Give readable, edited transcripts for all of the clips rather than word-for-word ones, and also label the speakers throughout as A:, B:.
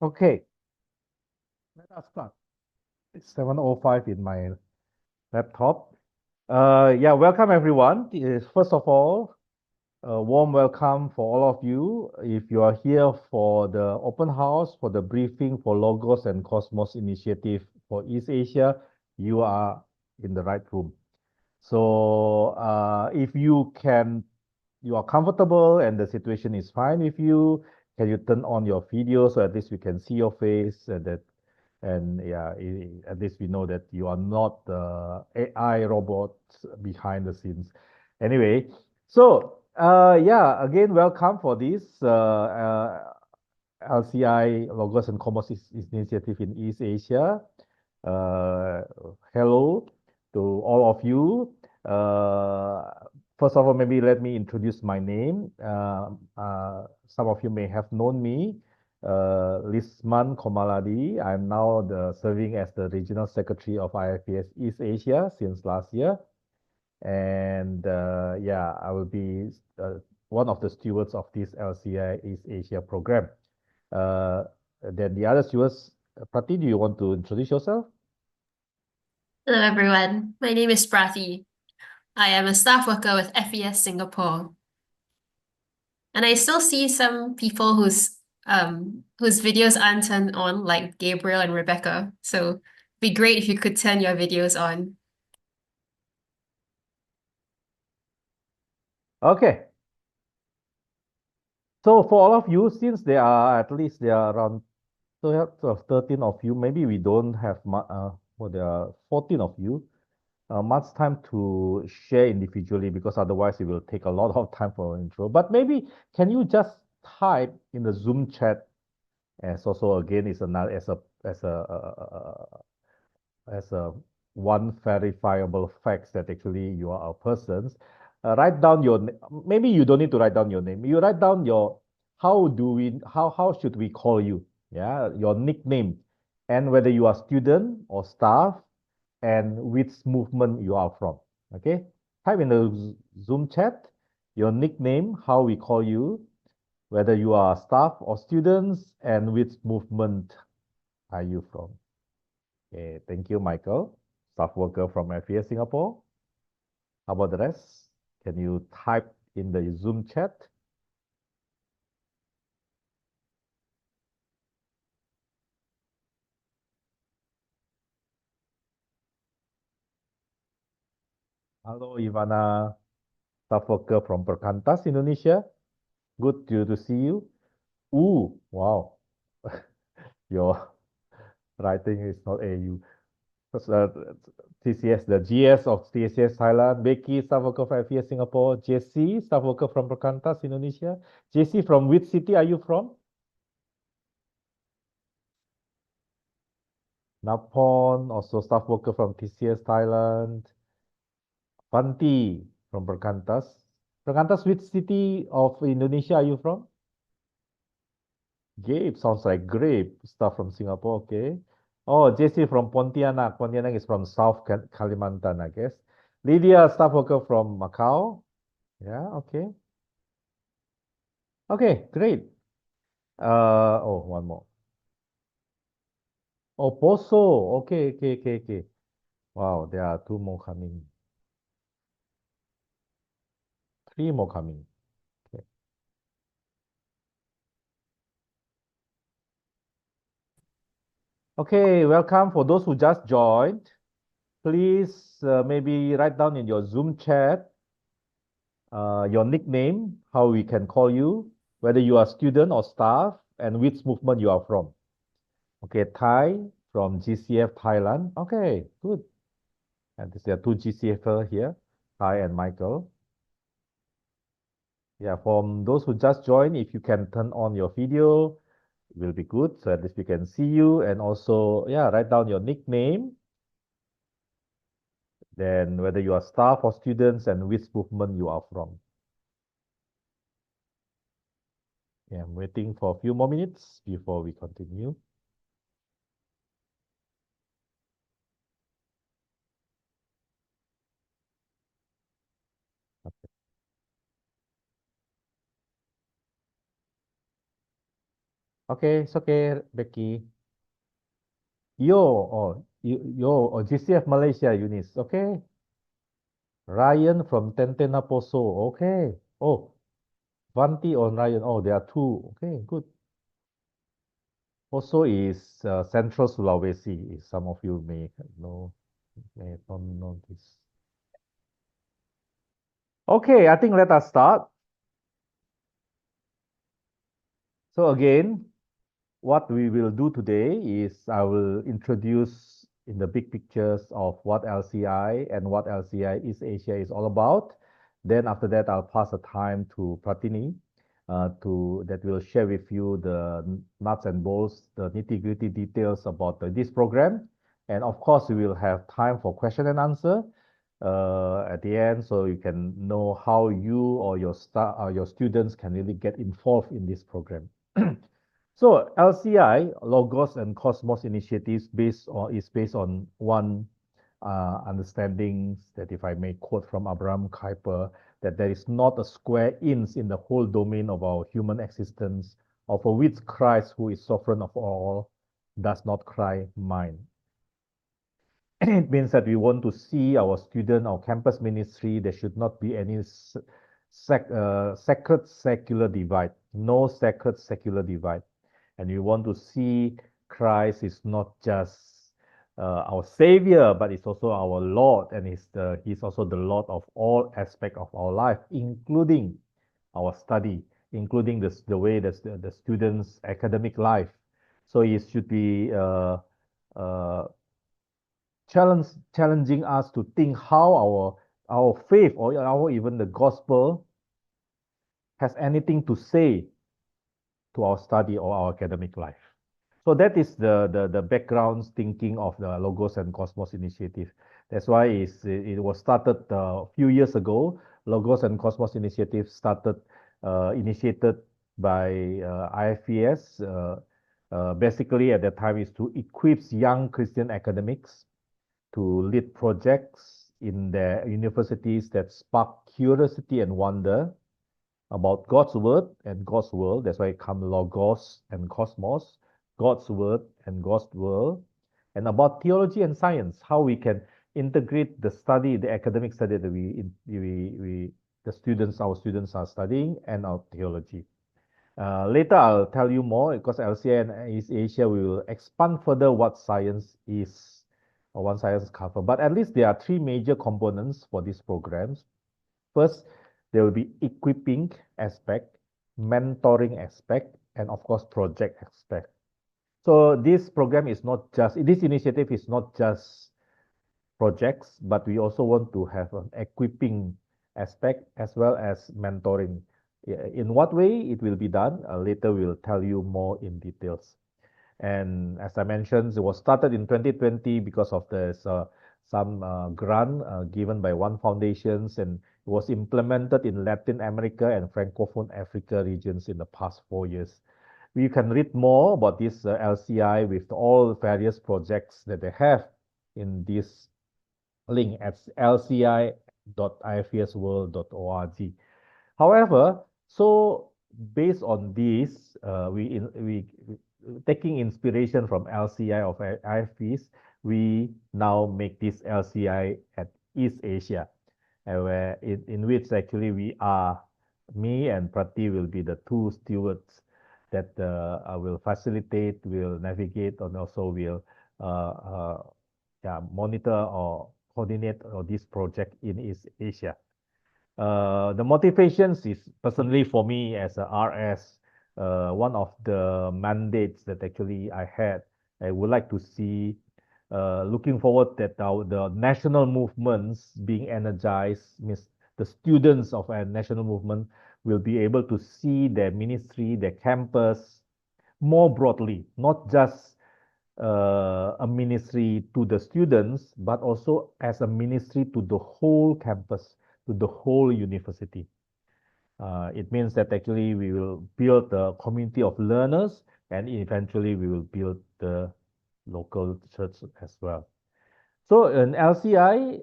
A: Okay, let us start. It's 7:05 in my laptop. Yeah, welcome everyone. First of all, a warm welcome for all of you. If you are here for the open house, for the briefing for Logos and Cosmos initiative for East Asia, you are in the right room. So if you are comfortable and the situation is fine with you, can you turn on your video so at least we can see your face and yeah, at least we know that you are not the AI robot behind the scenes. Anyway, so yeah, again, welcome for this LCI Logos and Commerce Initiative in East Asia. Uh, Hello to all of you. Uh, First of all, maybe let me introduce my name. Some of you may have known me, Lisman Komaladi. I'm now serving as the Regional Secretary of IFPS East Asia since last year. And yeah, I will be one of the stewards of this LCI East Asia program. Uh, then the other stewards, Prati, do you want to introduce yourself?
B: Hello everyone, my name is Prati. I am a staff worker with FES Singapore. And I still see some people whose videos aren't turned on, like Gabriel and Rebecca. So it'd be great if you could turn your videos on.
A: Okay. So for all of you, since there are around 13 of you, maybe we don't have well, there are 14 of you, much time to share individually because otherwise it will take a lot of time for intro. But maybe can you just type in the Zoom chat as also again is another as a one verifiable facts that actually you are a person. Write down maybe you don't need to write down your name. You write down your how should we call you? Yeah, your nickname and whether you are student or staff and which movement you are from. Okay, type in the Zoom chat your nickname, how we call you, whether you are staff or students, and which movement are you from. Okay, thank you, Michael, staff worker from FES Singapore. How about the rest? Can you type in the Zoom chat? Hello, Ivana, staff worker from Perkantas, Indonesia. Good to see you. Ooh, wow. Your writing is not AU. TCS, the GS of TCS Thailand. Becky, staff worker from FES Singapore. JC, staff worker from Perkantas, Indonesia. JC, from which city are you from? Napon, also staff worker from TCS Thailand. Fanti from Perkantas. Perkantas, which city of Indonesia are you from? Gabe, sounds like grape. Staff from Singapore, okay. Oh, JC from Pontianak. Pontianak is from South Kalimantan, I guess. Lydia, staff worker from Macau. Yeah, okay. Okay, great. Oh, one more. Oh, Poso. Okay, okay, okay, okay. Wow, there are two more coming. Three more coming. Okay. Okay, welcome for those who just joined. Please maybe write down in your Zoom chat your nickname, how we can call you, whether you are student or staff, and which movement you are from. Okay, Thai from GCF Thailand. Okay, good. And there are two GCFers here, Thai and Michael. Yeah, from those who just joined, if you can turn on your video, it will be good. So at least we can see you. And also, yeah, write down your nickname. Then whether you are staff or students and which movement you are from. Yeah, I'm waiting for a few more minutes before we continue. Okay, it's okay, Becky. Yo, GCF Malaysia, Eunice. Okay. Ryan from Tentena Poso. Okay. Oh, Vanti or Ryan. Oh, there are two. Okay, good. Poso is Central Sulawesi. Some of you may not know this. Okay, I think let us start. So again, what we will do today is I will introduce in the big pictures of what LCI and what LCI East Asia is all about. Then after that, I'll pass the time to Pratini that will share with you the nuts and bolts, the nitty-gritty details about this program. And of course, we will have time for question and answer at the end, so you can know how you or your students can really get involved in this program. So LCI, Logos and Cosmos initiatives is based on one understanding that, if I may quote from Abraham Kuyper, that there is not a square inch in the whole domain of our human existence, of which Christ, who is sovereign of all, does not cry mine. It means that we want to see our student, our campus ministry, there should not be any sacred secular divide, no sacred secular divide. And we want to see Christ is not just our Savior, but it's also our Lord, and He's also the Lord of all aspects of our life, including our study, including the way that the students' academic life. So it should be uh, challenging us to think how our faith or our even the gospel has anything to say to our study or our academic life. So that is the background thinking of the Logos and Cosmos initiative. That's why it was started a few years ago. Logos and Cosmos initiative initiated by IFES. Basically, at that time, is to equip young Christian academics to lead projects in their universities that spark curiosity and wonder about God's word and God's world. That's why it comes Logos and Cosmos, God's word and God's world, and about theology and science, how we can integrate the study, the academic study that our students are studying, and our theology. Later, I'll tell you more because LCA and East Asia we will expand further what science is or what science cover. But at least there are three major components for these programs. First, there will be equipping aspect, mentoring aspect, and of course, project aspect. So this initiative is not just projects, but we also want to have an equipping aspect as well as mentoring. In what way it will be done, later we'll tell you more in details. And as I mentioned, it was started in 2020 because of some grant given by one foundations, and it was implemented in Latin America and Francophone Africa regions in the past 4 years. You can read more about this LCI with all various projects that they have in this link at lci.ifesworld.org. However, so based on this, we taking inspiration from LCI of IFES, we now make this LCI at East Asia, where in which actually me and Prati will be the two stewards that will facilitate, will navigate, and also will monitor or coordinate this project in East Asia. The motivations is personally for me as a RS, one of the mandates that actually I had. I would like to see, looking forward that the national movements being energized means the students of a national movement will be able to see their ministry, their campus more broadly, not just a ministry to the students, but also as a ministry to the whole campus, to the whole university. It means that actually we will build a community of learners, and eventually we will build the local church as well. So in LCI,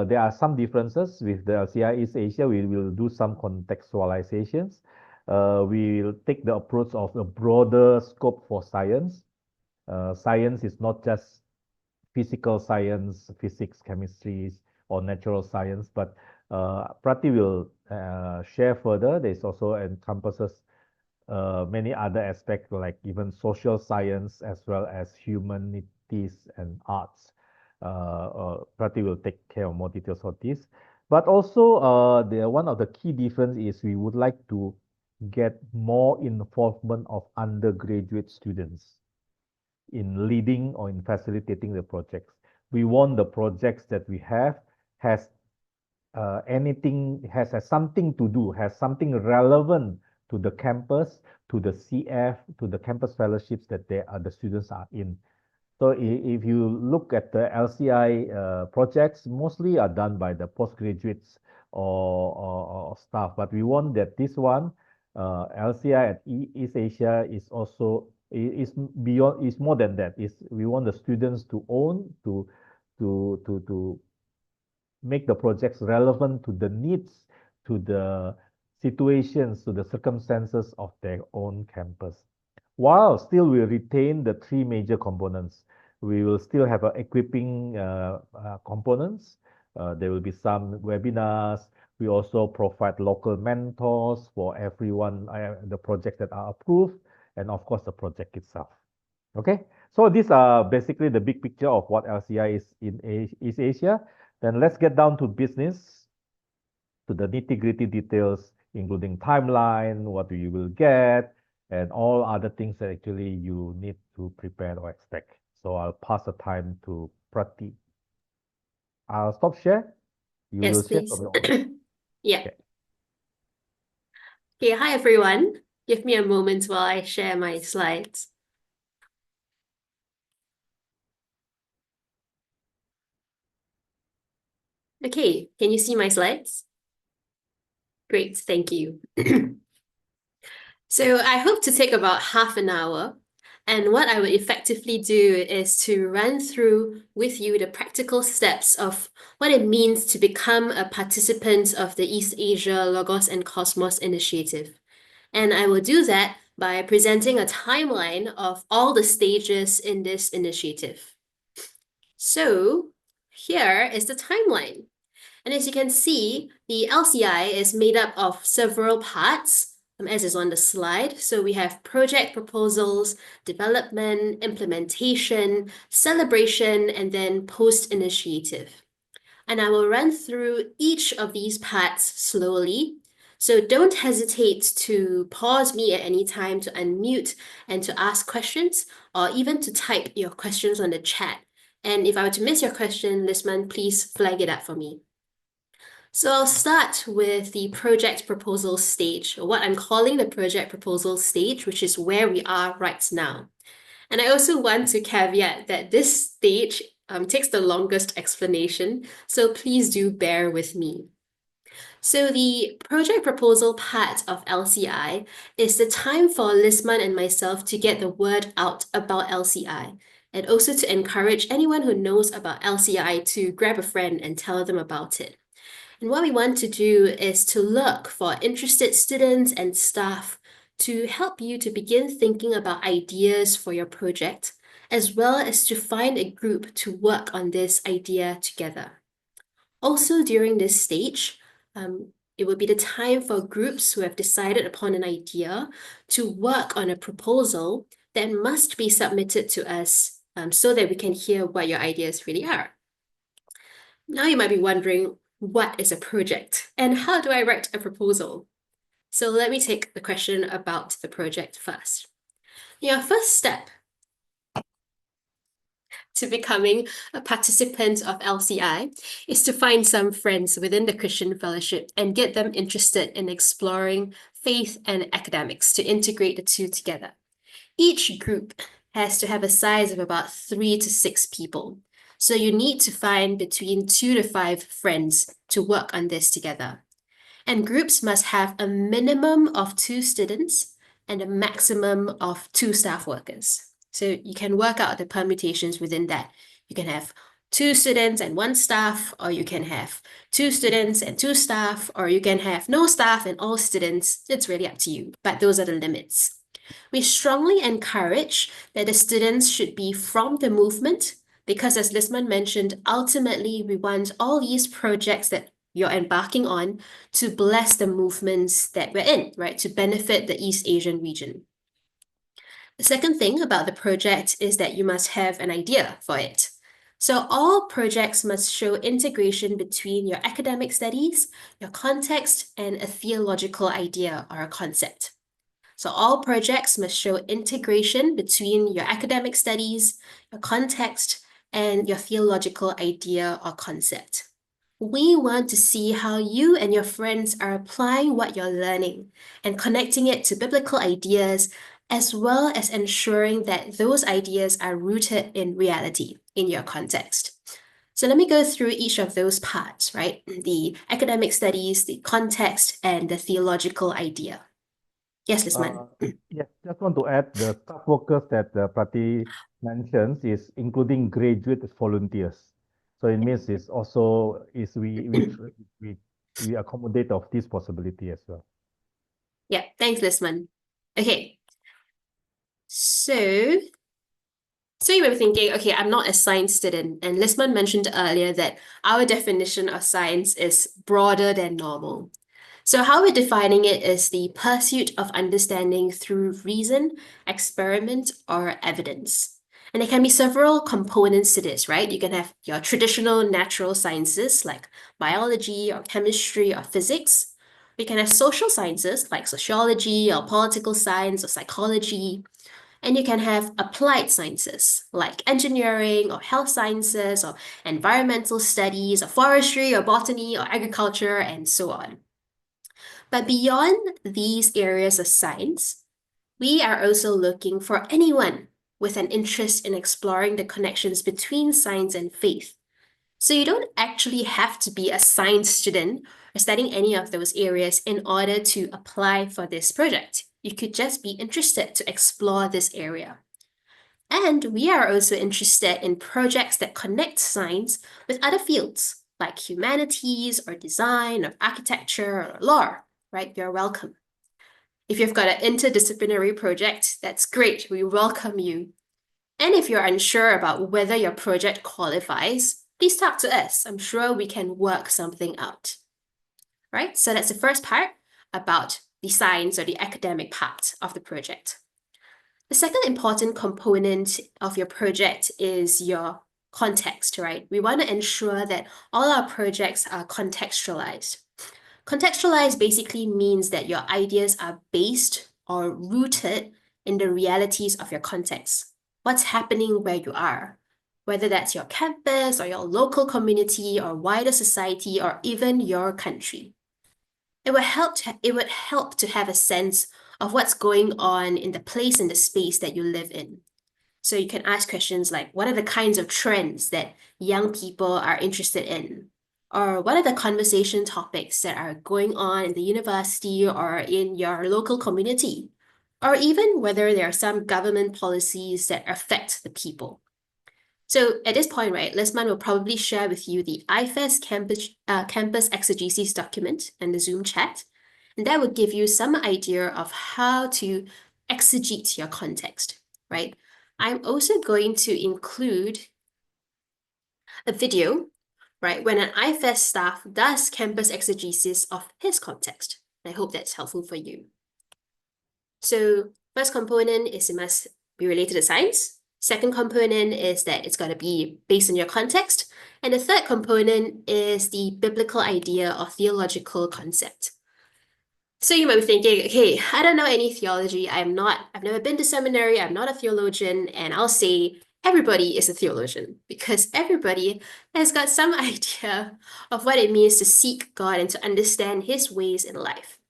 A: there are some differences with the LCI East Asia. We will do some contextualizations. we will take the approach of a broader scope for science. Science is not just physical science, physics, chemistry, or natural science, but Prati will share further. This also encompasses many other aspects like even social science as well as humanities and arts. Prati will take care of more details of this. But also, one of the key difference is we would like to get more involvement of undergraduate students in leading or in facilitating the projects. We want the projects that we have has has something to do, has something relevant to the campus, to the CF, to the campus fellowships that the students are in. So if you look at the LCI projects, mostly are done by the postgraduates or staff, but we want that this one, LCI at East Asia is also is beyond, is more than that. Is we want the students to own, to make the projects relevant to the needs, to the situations, to the circumstances of their own campus. While still we retain the three major components. We will still have equipping components. There will be some webinars. We also provide local mentors for everyone, the projects that are approved, and of course the project itself. Okay, so these are basically the big picture of what LCI is in East Asia. Then let's get down to business, to the nitty-gritty details, including timeline, what you will get, and all other things that actually you need to prepare or expect. So I'll pass the time to Prati. I'll stop share. You
B: Yes,
A: will share
B: please.
A: from your own.
B: Yeah.
A: Okay.
B: Okay, hi everyone. Give me a moment while I share my slides. Okay, can you see my slides? Great, thank you. So I hope to take about half an hour. And what I would effectively do is to run through with you the practical steps of what it means to become a participant of the East Asia Logos and Cosmos initiative. And I will do that by presenting a timeline of all the stages in this initiative. So here is the timeline. And as you can see, the LCI is made up of several parts, as is on the slide. So we have project proposals, development, implementation, celebration, and then post-initiative. And I will run through each of these parts slowly. So don't hesitate to pause me at any time to unmute and to ask questions, or even to type your questions on the chat. And if I were to miss your question, Lisman, please flag it up for me. So I'll start with the project proposal stage, or what I'm calling the project proposal stage, which is where we are right now. And I also want to caveat that this stage takes the longest explanation, so please do bear with me. So the project proposal part of LCI is the time for Lisman and myself to get the word out about LCI, and also to encourage anyone who knows about LCI to grab a friend and tell them about it. And what we want to do is to look for interested students and staff to help you to begin thinking about ideas for your project, as well as to find a group to work on this idea together. Also, during this stage, it will be the time for groups who have decided upon an idea to work on a proposal that must be submitted to us so that we can hear what your ideas really are. Now you might be wondering, what is a project and how do I write a proposal? So let me take the question about the project first. Your first step to becoming a participant of LCI is to find some friends within the Christian Fellowship and get them interested in exploring faith and academics to integrate the two together. Each group has to have a size of about 3 to 6 people. So you need to find between 2 to 5 friends to work on this together. And groups must have a minimum of 2 students and a maximum of 2 staff workers. So you can work out the permutations within that. You can have 2 students and 1 staff, or you can have 2 students and 2 staff, or you can have no staff and all students. It's really up to you, but those are the limits. We strongly encourage that the students should be from the movement because, as Lisman mentioned, ultimately we want all these projects that you're embarking on to bless the movements that we're in, right? To benefit the East Asian region. The second thing about the project is that you must have an idea for it. So all projects must show integration between your academic studies, your context, and a theological idea or a concept. So all projects must show integration between your academic studies, your context, and your theological idea or concept. We want to see how you and your friends are applying what you're learning and connecting it to biblical ideas, as well as ensuring that those ideas are rooted in reality in your context. So let me go through each of those parts, right? The academic studies, the context, and the theological idea. Yes, Lisman.
A: Yes, just want to add the staff workers that Prati mentions is including graduate volunteers. So it means it's also is we accommodate of this possibility as well.
B: Yeah, thanks, Lisman. Okay, so you may be thinking, okay, I'm not a science student, and Lisman mentioned earlier that our definition of science is broader than normal. So how we're defining it is the pursuit of understanding through reason, experiment, or evidence. And there can be several components to this, right? You can have your traditional natural sciences like biology or chemistry or physics. We can have social sciences like sociology or political science or psychology. And you can have applied sciences like engineering or health sciences or environmental studies or forestry or botany or agriculture and so on. But beyond these areas of science, we are also looking for anyone with an interest in exploring the connections between science and faith. So you don't actually have to be a science student or studying any of those areas in order to apply for this project. You could just be interested to explore this area. And we are also interested in projects that connect science with other fields, like humanities or design or architecture or law, right? You're welcome. If you've got an interdisciplinary project, that's great. We welcome you. And if you're unsure about whether your project qualifies, please talk to us. I'm sure we can work something out. Right? So that's the first part about the science or the academic part of the project. The second important component of your project is your context, right? We want to ensure that all our projects are contextualized. Contextualized basically means that your ideas are based or rooted in the realities of your context. What's happening where you are, whether that's your campus or your local community or wider society or even your country. It would help to have a sense of what's going on in the place and the space that you live in. So you can ask questions like, what are the kinds of trends that young people are interested in? Or what are the conversation topics that are going on in the university or in your local community? Or even whether there are some government policies that affect the people. So at this point, right, Lisman will probably share with you the IFES campus exegesis document and the Zoom chat. And that would give you some idea of how to exegete your context, right? I'm also going to include a video, right, when an IFES staff does campus exegesis of his context. I hope that's helpful for you. So first component is it must be related to science. Second component is that it's got to be based on your context. And the third component is the biblical idea or theological concept. So you might be thinking, okay, I don't know any theology. I've never been to seminary. I'm not a theologian. And I'll say everybody is a theologian because everybody has got some idea of what it means to seek God and to understand his ways in life.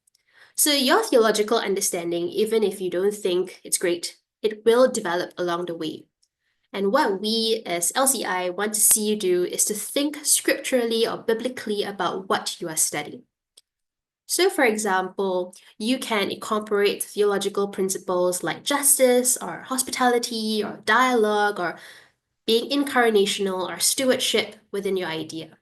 B: So your theological understanding, even if you don't think it's great, it will develop along the way. And what we as LCI want to see you do is to think scripturally or biblically about what you are studying. So for example, you can incorporate theological principles like justice or hospitality or dialogue or being incarnational or stewardship within your idea.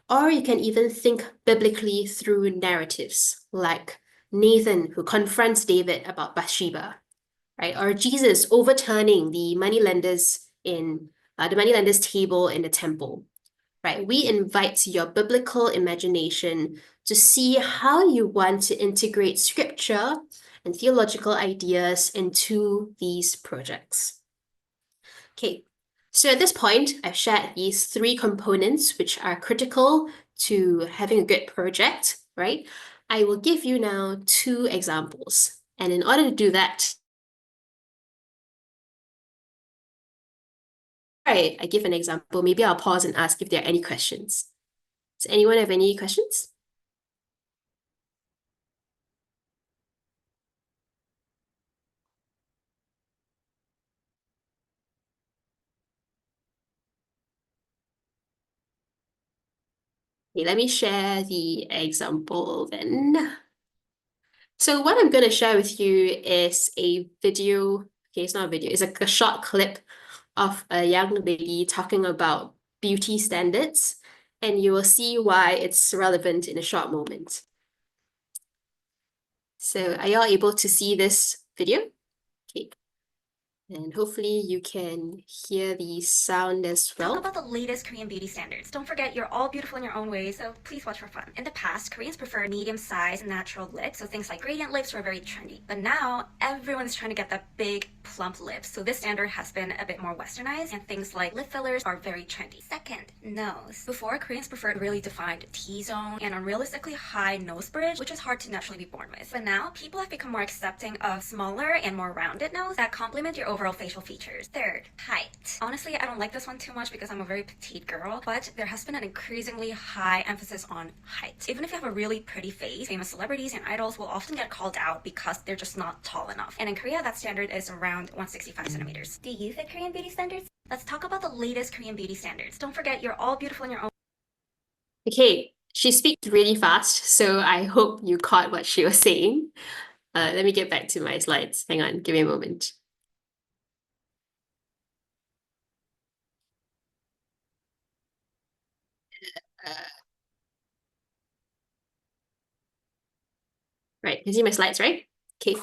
B: Or you can even think biblically through narratives, like Nathan, who confronts David about Bathsheba, right? Or Jesus overturning the moneylender's table in the temple, right? We invite your biblical imagination to see how you want to integrate scripture and theological ideas into these projects. Okay, so at this point, I've shared these three components which are critical to having a good project, right? I will give you now two examples. And in order to do that, right, I give an example. Maybe I'll pause and ask if there are any questions. Does anyone have any questions? Okay, let me share the example then. So what I'm going to share with you is a video. Okay, it's not a video. It's a short clip of a young lady talking about beauty standards, and you will see why it's relevant in a short moment. So are y'all able to see this video? Okay. And hopefully you can hear the sound as well.
C: Talk about the latest Korean beauty standards. Don't forget, you're all beautiful in your own way, so please watch for fun. In the past, Koreans preferred medium-sized natural lips, so things like gradient lips were very trendy. But now, everyone's trying to get that big, plump lips, so this standard has been a bit more westernized, and things like lip fillers are very trendy. Second, nose. Before, Koreans preferred really defined T-zone and unrealistically high nose bridge, which is hard to naturally be born with. But now, people have become more accepting of smaller and more rounded nose that complement your overall facial features. Third, height. Honestly, I don't like this one too much because I'm a very petite girl, but there has been an increasingly high emphasis on height. Even if you have a really pretty face, famous celebrities and idols will often get called out because they're just not tall enough. And in Korea, that standard is around 165 centimeters. Do you fit Korean beauty standards? Let's talk about the latest Korean beauty standards. Don't forget, you're all beautiful in your own.
B: Okay, she speaks really fast, so I hope you caught what she was saying. Let me get back to my slides. Hang on, give me a moment. Right, you see my slides, right? Okay.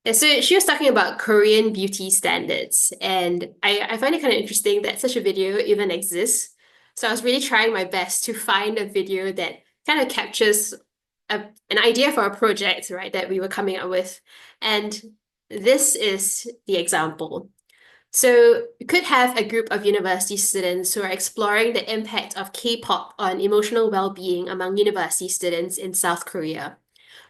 B: And so she was talking about Korean beauty standards, and I find it kind of interesting that such a video even exists. So I was really trying my best to find a video that kind of captures an idea for a project, right, that we were coming up with. And this is the example. So you could have a group of university students who are exploring the impact of K-pop on emotional well-being among university students in South Korea,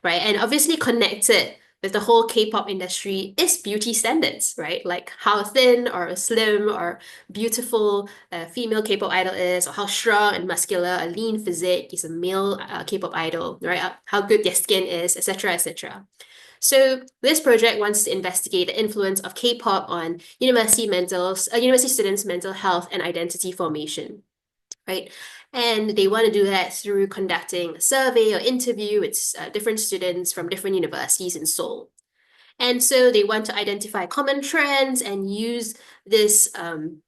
B: right? And obviously connected with the whole K-pop industry is beauty standards, right? Like how thin or slim or beautiful a female K-pop idol is, or how strong and muscular a lean physique is a male K-pop idol, right? How good their skin is, etc., etc. So this project wants to investigate the influence of K-pop on university students' mental health and identity formation, right? And they want to do that through conducting a survey or interview with different students from different universities in Seoul. And so they want to identify common trends and use this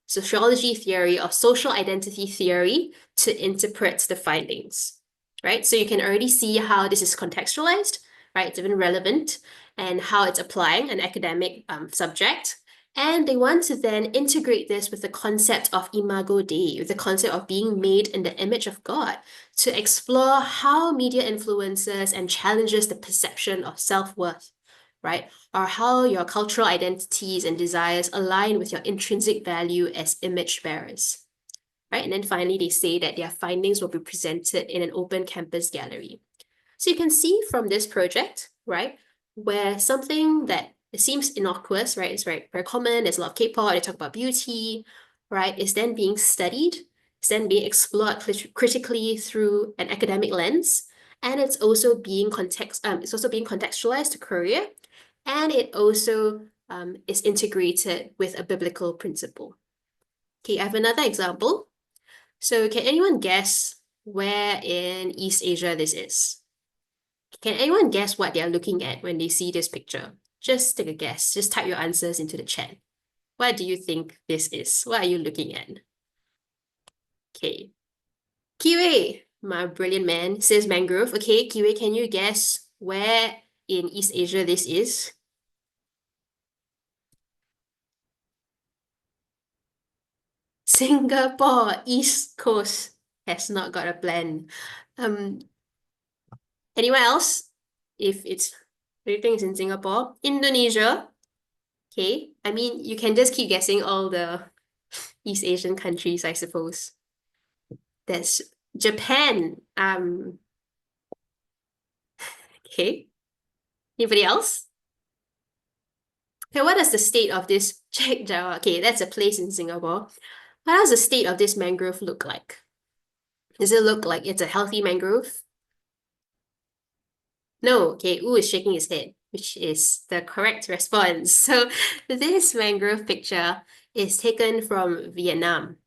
B: sociology theory or social identity theory to interpret the findings, right? So you can already see how this is contextualized, right? It's even relevant, and how it's applying an academic subject. And they want to then integrate this with the concept of imago Dei, with the concept of being made in the image of God, to explore how media influences and challenges the perception of self-worth, right? Or how your cultural identities and desires align with your intrinsic value as image bearers, right? And then finally, they say that their findings will be presented in an open campus gallery. So you can see from this project, right, where something that it seems innocuous, right, it's very, very common, there's a lot of K-pop, they talk about beauty, right, is then being studied, it's then being explored critically through an academic lens, and it's also being contextualized to Korea, and it also is integrated with a biblical principle. Okay, I have another example. So can anyone guess where in East Asia this is? Can anyone guess what they're looking at when they see this picture? Just take a guess. Just type your answers into the chat. What do you think this is? What are you looking at? Okay. Kiwi, my brilliant man, says mangrove. Okay, Kiwi, can you guess where in East Asia this is? Singapore, East Coast has not got a plan. Anywhere else? If it's everything's in Singapore, Indonesia. Okay, I mean you can just keep guessing all the East Asian countries, I suppose. There's Japan. Okay. Anybody else? Okay, what is the state of this Chek Jawa? Okay, that's a place in Singapore. What does the state of this mangrove look like? Does it look like it's a healthy mangrove? No, okay, Wu is shaking his head, which is the correct response. So this mangrove picture is taken from Vietnam,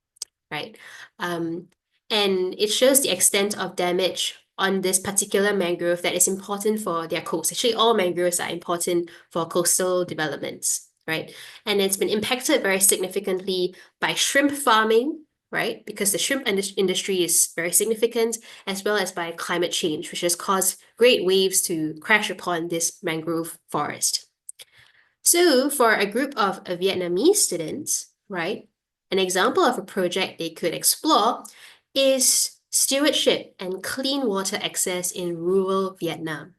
B: right? And it shows the extent of damage on this particular mangrove that is important for their coast. Actually, all mangroves are important for coastal developments, right? And it's been impacted very significantly by shrimp farming, right? Because the shrimp industry is very significant, as well as by climate change, which has caused great waves to crash upon this mangrove forest. So for a group of Vietnamese students, right, an example of a project they could explore is stewardship and clean water access in rural Vietnam.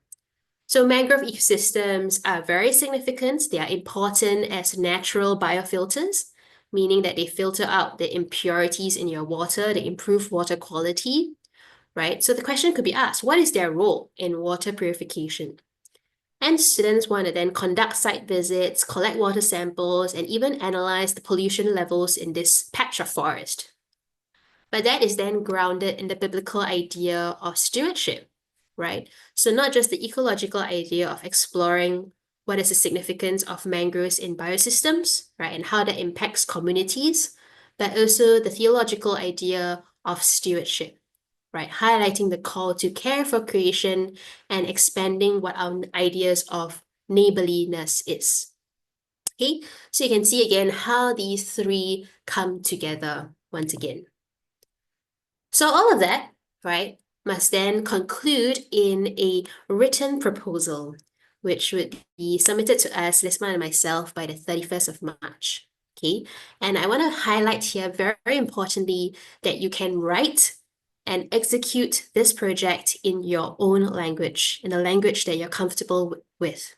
B: So mangrove ecosystems are very significant. They are important as natural biofilters, meaning that they filter out the impurities in your water, they improve water quality, right? So the question could be asked, what is their role in water purification? And students want to then conduct site visits, collect water samples, and even analyze the pollution levels in this patch of forest. But that is then grounded in the biblical idea of stewardship, right? So not just the ecological idea of exploring what is the significance of mangroves in biosystems, right, and how that impacts communities, but also the theological idea of stewardship, right? Highlighting the call to care for creation and expanding what our ideas of neighborliness is. Okay, so you can see again how these three come together once again. So all of that, right, must then conclude in a written proposal, which would be submitted to us, Lisma and myself, by the 31st of March. Okay, and I want to highlight here very, very importantly that you can write and execute this project in your own language, in the language that you're comfortable with.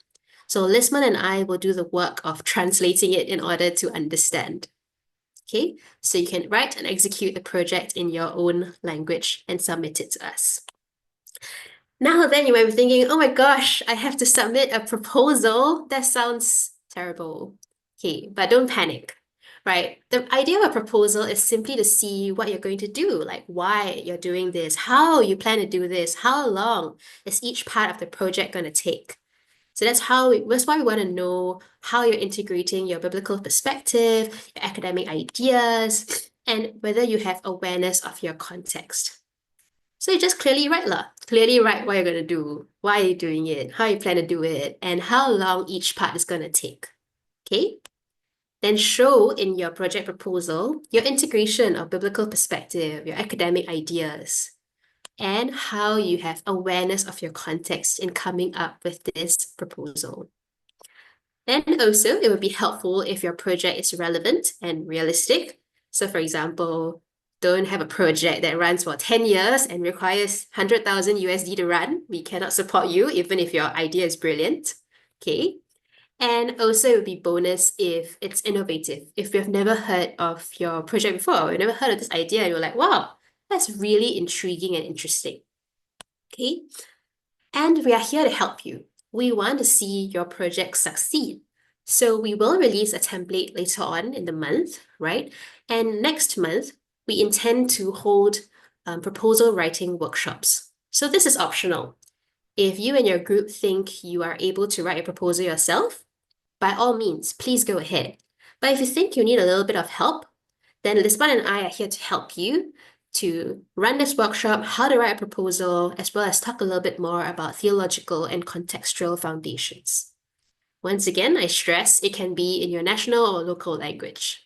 B: So Lisman and I will do the work of translating it in order to understand. Okay, so you can write and execute the project in your own language and submit it to us. Now then you might be thinking, oh my gosh, I have to submit a proposal. That sounds terrible. Okay, but don't panic, right? The idea of a proposal is simply to see what you're going to do, like why you're doing this, how you plan to do this, how long is each part of the project going to take. So that's why we want to know how you're integrating your biblical perspective, your academic ideas, and whether you have awareness of your context. So you just clearly write what you're going to do, why are you doing it, how you plan to do it, and how long each part is going to take. Okay? Then show in your project proposal your integration of biblical perspective, your academic ideas, and how you have awareness of your context in coming up with this proposal. Then also, it would be helpful if your project is relevant and realistic. So for example, don't have a project that runs for 10 years and requires 100,000 USD to run. We cannot support you, even if your idea is brilliant. Okay. And also it would be bonus if it's innovative. If you've never heard of your project before, you've never heard of this idea, and you're like, wow, that's really intriguing and interesting. Okay. And we are here to help you. We want to see your project succeed. So we will release a template later on in the month, right? And next month, we intend to hold proposal writing workshops. So this is optional. If you and your group think you are able to write a proposal yourself, by all means, please go ahead. But if you think you need a little bit of help, then Lisbon and I are here to help you to run this workshop, how to write a proposal, as well as talk a little bit more about theological and contextual foundations. Once again, I stress it can be in your national or local language.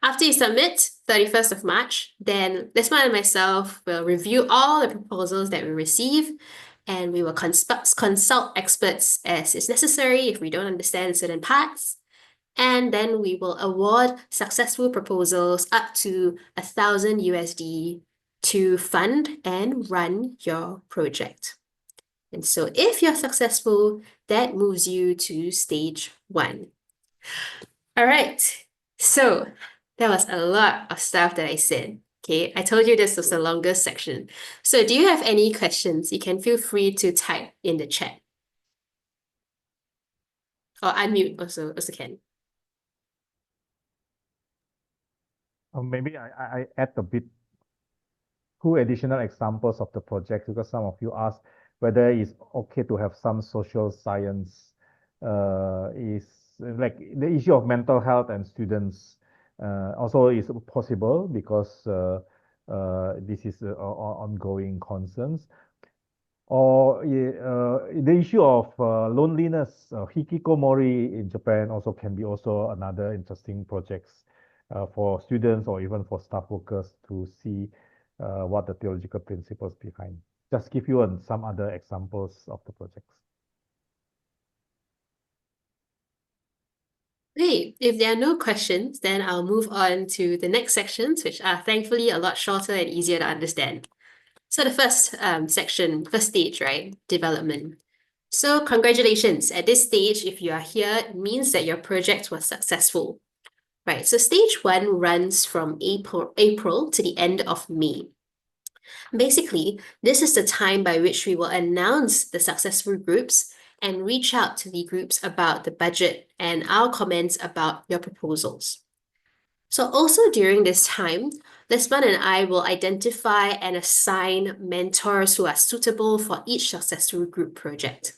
B: After you submit, 31st of March, then Lisma and myself will review all the proposals that we receive, and we will consult experts as is necessary if we don't understand certain parts. And then we will award successful proposals up to $1,000 to fund and run your project. And so if you're successful, that moves you to stage 1. All right, so that was a lot of stuff that I said. Okay, I told you this was the longest section. So do you have any questions? You can feel free to type in the chat. Or unmute also can.
A: Maybe I add a bit, 2 additional examples of the project, because some of you asked whether it's okay to have some social science, is like the issue of mental health and students also is possible because this is ongoing concerns. Or the issue of loneliness, hikikomori in Japan also can be also another interesting projects for students or even for staff workers to see what the theological principles behind. Just give you some other examples of the projects.
B: Great. If there are no questions, then I'll move on to the next sections, which are thankfully a lot shorter and easier to understand. So the first first stage, right? Development. So congratulations. At this stage, if you are here, it means that your project was successful. Right. So stage 1 runs from April to the end of May. Basically, this is the time by which we will announce the successful groups and reach out to the groups about the budget and our comments about your proposals. So also during this time, Lisman and I will identify and assign mentors who are suitable for each successful group project.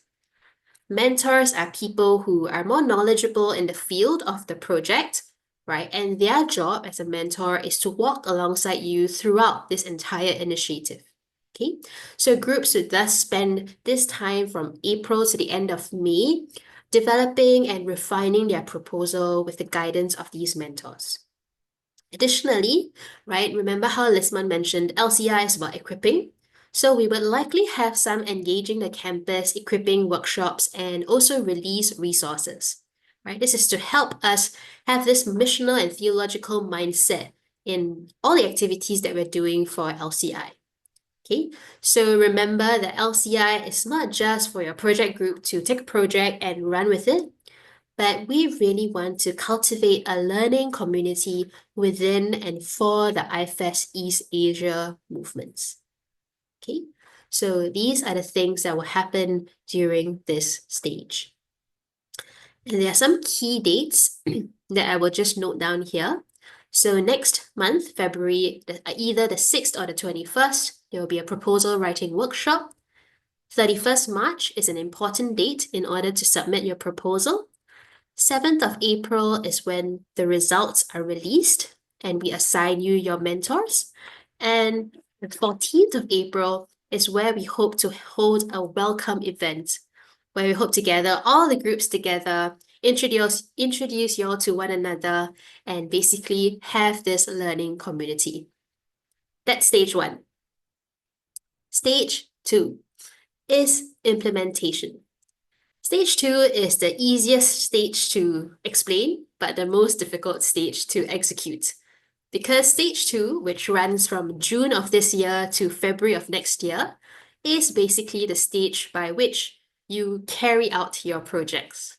B: Mentors are people who are more knowledgeable in the field of the project, right? And their job as a mentor is to walk alongside you throughout this entire initiative. Okay, so groups would thus spend this time from April to the end of May developing and refining their proposal with the guidance of these mentors. Additionally, right, remember how Lisman mentioned LCI is about equipping? So we would likely have some engaging the campus equipping workshops and also release resources, right? This is to help us have this missional and theological mindset in all the activities that we're doing for LCI. Okay, so remember that LCI is not just for your project group to take a project and run with it, but we really want to cultivate a learning community within and for the IFES East Asia movements. Okay, so these are the things that will happen during this stage. And there are some key dates that I will just note down here. So next month, February, either the 6th or the 21st, there will be a proposal writing workshop. 31st March is an important date in order to submit your proposal. 7th of April is when the results are released and we assign you your mentors. And the 14th of April is where we hope to hold a welcome event, where we hope to gather all the groups together, introduce you all to one another, and basically have this learning community. That's stage 1. Stage 2 is implementation. Stage 2 is the easiest stage to explain, but the most difficult stage to execute. Because stage 2, which runs from June of this year to February of next year, is basically the stage by which you carry out your projects.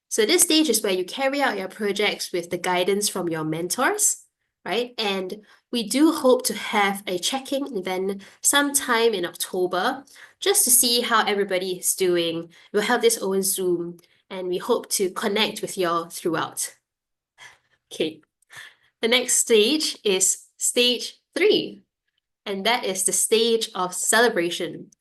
B: So this stage is where you carry out your projects with the guidance from your mentors, right? And we do hope to have a check-in event sometime in October, just to see how everybody is doing. We'll have this over Zoom, and we hope to connect with you all throughout. Okay, the next stage is stage 3, and that is the stage of celebration.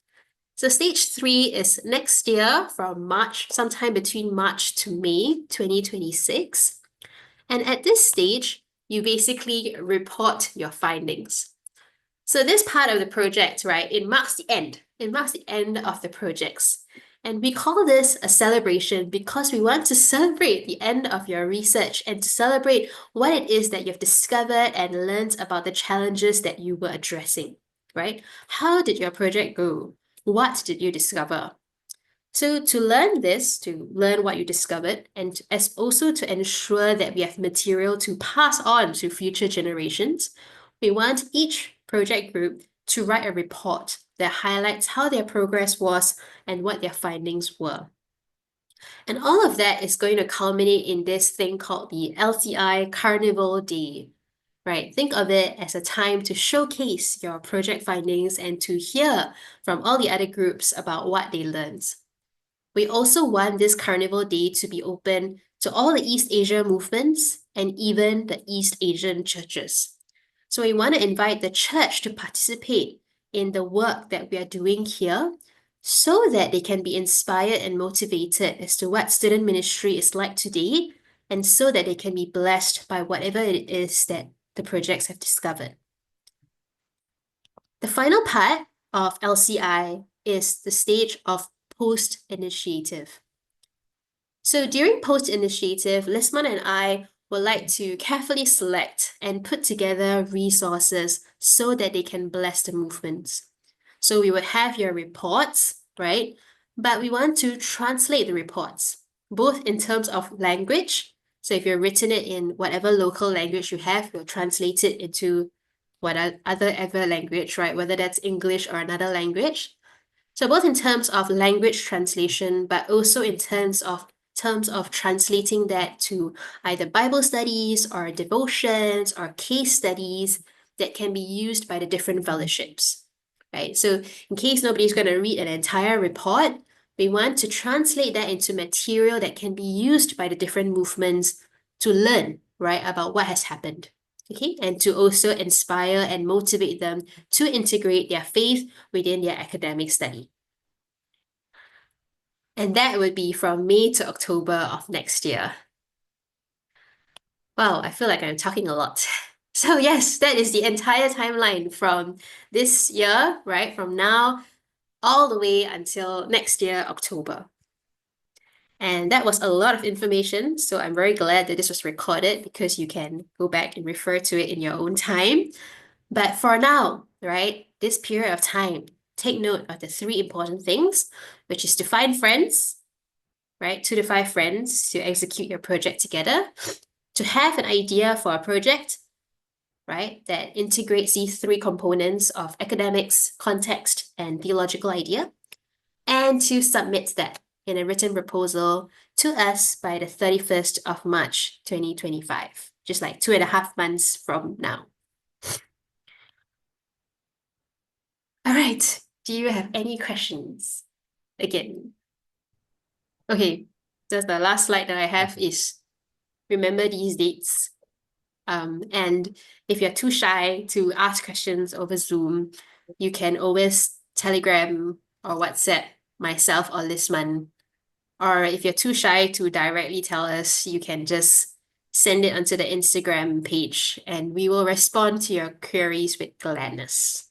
B: So stage 3 is next year from March, sometime between March to May 2026. And at this stage, you basically report your findings. So this part of the project, right, it marks the end. It marks the end of the projects. And we call this a celebration because we want to celebrate the end of your research and to celebrate what it is that you've discovered and learned about the challenges that you were addressing, right? How did your project go? What did you discover? So to learn this, to learn what you discovered, and as also to ensure that we have material to pass on to future generations, we want each project group to write a report that highlights how their progress was and what their findings were. And all of that is going to culminate in this thing called the LCI Carnival Day, right? Think of it as a time to showcase your project findings and to hear from all the other groups about what they learned. We also want this Carnival Day to be open to all the East Asia movements and even the East Asian churches. So we want to invite the church to participate in the work that we are doing here so that they can be inspired and motivated as to what student ministry is like today and so that they can be blessed by whatever it is that the projects have discovered. The final part of LCI is the stage of post-initiative. So during post-initiative, Lisman and I would like to carefully select and put together resources so that they can bless the movements. So we would have your reports, right? But we want to translate the reports, both in terms of language. So if you've written it in whatever local language you have, we'll translate it into other language, right? Whether that's English or another language. So both in terms of language translation, but also in terms of translating that to either Bible studies or devotions or case studies that can be used by the different fellowships, right? So in case nobody's going to read an entire report, we want to translate that into material that can be used by the different movements to learn, right, about what has happened. Okay, and to also inspire and motivate them to integrate their faith within their academic study. And that would be from May to October of next year. Wow, I feel like I'm talking a lot. So yes, that is the entire timeline from this year, right? From now all the way until next year, October. And that was a lot of information. So I'm very glad that this was recorded because you can go back and refer to it in your own time. But for now, right, this period of time, take note of the 3 important things, which is to find friends, right? 2 to 5 friends to execute your project together, to have an idea for a project, right, that integrates these 3 components of academics, context, and theological idea, and to submit that in a written proposal to us by the 31st of March, 2025, just like 2.5 months from now. All right, do you have any questions? Again. Okay, just the last slide that I have is remember these dates. And if you're too shy to ask questions over Zoom, you can always Telegram or WhatsApp myself or Lisman. Or if you're too shy to directly tell us, you can just send it onto the Instagram page and we will respond to your queries with gladness.